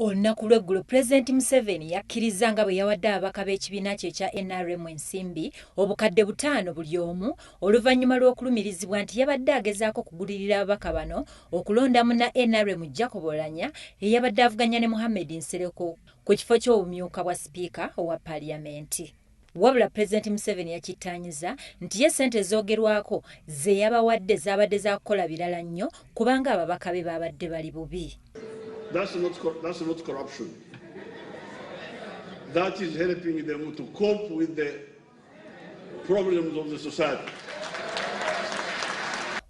Olunaku lw'eggulo Pulezidenti Museveni yakkiriza nga bwe yawadde ababaka b'ekibiina kye ekya NRM ensimbi obukadde 5 buli omu oluvannyuma lw'okulumirizibwa nti yabadde agezaako kugulirira ababaka bano okulonda munna NRM Jacob Oulanyah eyabadde avuganya ne Mohamed Nsereko ku kifo ky'obumyuka bwa sipiika owa Paaliyamenti. Wabula Pulezidenti Museveni yakittaanyiza nti ye ssente zoogerwako ze yabawadde zaabadde za kukola birala nnyo kubanga ababaka be baabadde bali bubi. That's not corruption. That is helping them to cope with the problems of the society.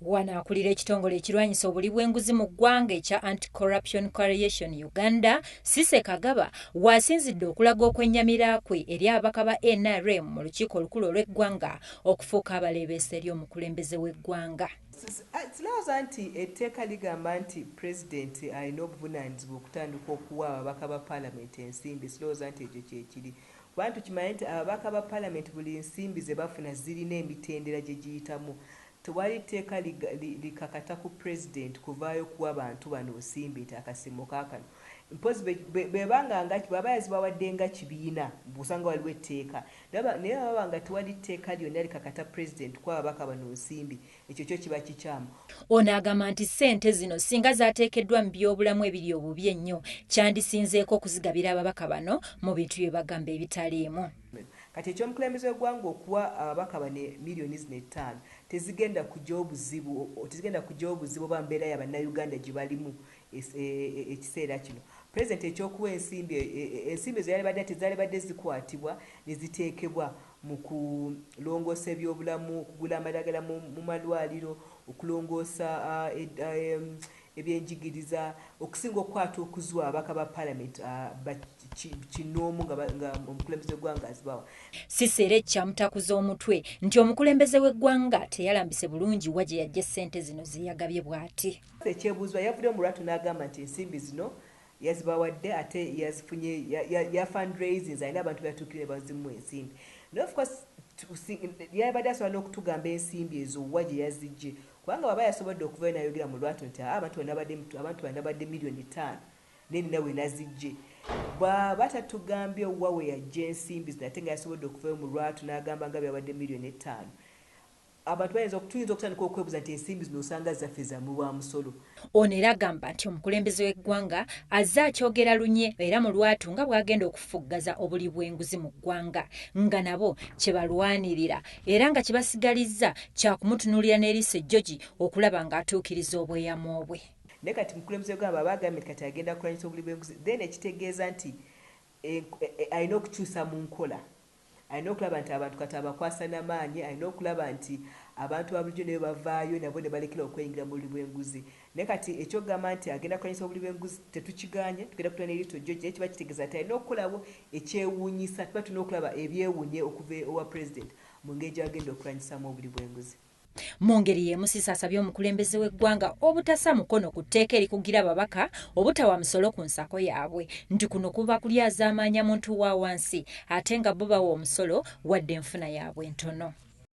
Wano akulira ekitongole ekirwanyisa obuli bw'enguzi mu ggwanga ekya Anti-Corruption Coalition Uganda, Cissy Kagaba waasinzidde okulaga okwennyamira kwe eri ababaka ba NRM mu lukiiko olukulu olw'eggwanga okufuuka abaleebeesa eri omukulembeze w'eggwanga. Silowooza nti etteeka ligamba nti pulezidenti alina obuvunaanyizibwa okutandika okuwa ababaka ba paalamenti ensimbi. Silowooza nti ekyo kyekiri. Kuba tukimanyi nti ababaka ba paalamenti buli nsimbi ze bafuna zirina emitendera gye giyitamu. Tewali tteeka likakata ku pulezidenti kuvaayo kuwa abantu bano nsimbi nti akasiimo kaakano. Mpozi bebanga nga baba yazibawadde nga kibiina busanga waliwo etteeka naye baba nga tewali tteeka lyonna likakata pulezidenti kuwa ababaka bano nsimbi, ekyo kyo kiba kikyamu. Ono agamba nti ssente zino singa zaateekeddwa mu byobulamu ebiri obubi ennyo kyandisinzeeko okuzigabira ababaka bano mu bintu bye bagamba ebitaliimu. Kati ekyomukulembeze w'eggwanga okuwa ababaka bano miliyoni zino 5 tezigenda kujja obuzibu bwa mbeera y'Abannayuganda gye balimu ekiseera kino. Pulezidenti ekyokuwa ensimbi tezaalibadde zikwatibwa ne ziteekebwa mu kulongoosa ebyobulamu, okugula amadagala mu malwaliro, okulongoosa ebyenjigiriza, okusinga okukwata okuzwa ababaka ba paalamenti kinoomu nga omukulembeze w'eggwanga azibawa. Cissy era ekyamutakuza omutwe nti omukulembeze w'eggwanga teyalambise bulungi wa gye yajja ssente zino ze yagabye bw'ati. Ekyebuuzibwa yavudde mu lwatu n'agamba nti ensimbi zino yazibawadde ate yazifunye ya fundraising alina abantu batuukire ne bazimu ensimbi. No, of course yabadde asobola n'okutugamba ensimbi ezo wa gye yazijje kubanga baba yasobodde okuvayo n'ayogera mu lwatu nti abantu banabadde miliyoni 5 nenina we nazijje. Bw'aba tatugambye wa we yajja ensimbi zino ate nga yasobodde okuvayo mu lwatu n'agamba nga byabadde miliyoni 5. Abantu tuyinza okutandika okwebuuza nti ensimbi zino osanga zaffe za mu lwa musolo. Ono era agamba nti omukulembeze w'eggwanga azze akyogera lunye era mu lwatu nga bw'agenda okufuggaza obuli bw'enguzi mu ggwanga nga nabo kye balwanirira era nga kye basigalizza kya kumutunuulira n'eriiso ejjogi okulaba ng'atuukiriza obweyamo bwe. Naye kati mukulembeze w'eggwanga bagambye kati agenda kulwanyisa obuli bw'enguzi then ekitegeeza nti alina okukyusa mu nkola. Alina okulaba nti abantu kati abakwasa n'amaanyi, alina okulaba nti abantu abulijjo ne bavaayo nabo ne balekera okweyingira mu buli bw'enguzi. Naye kati ekyogamba nti agenda kulwanyisa obuli bw'enguzi tetukiganye, tugenda kutwala n'eriiso jjogi naye kiba kitegeeza nti alina okukolawo ekyewuunyisa, tuba tulina okulaba ebyewuunye okuva owa pulezidenti mu ngeri gy'agenda okulwanyisaamu obuli bw'enguzi. Mu ngeri y'emu Cissy asabye omukulembeze w'eggwanga obutassa mukono ku tteeka erikugira ababaka obutawa musolo ku nsako yaabwe nti kuno kuba kulyazaamaanya muntu wa wansi ate nga bo bawa omusolo wadde enfuna yaabwe ntono.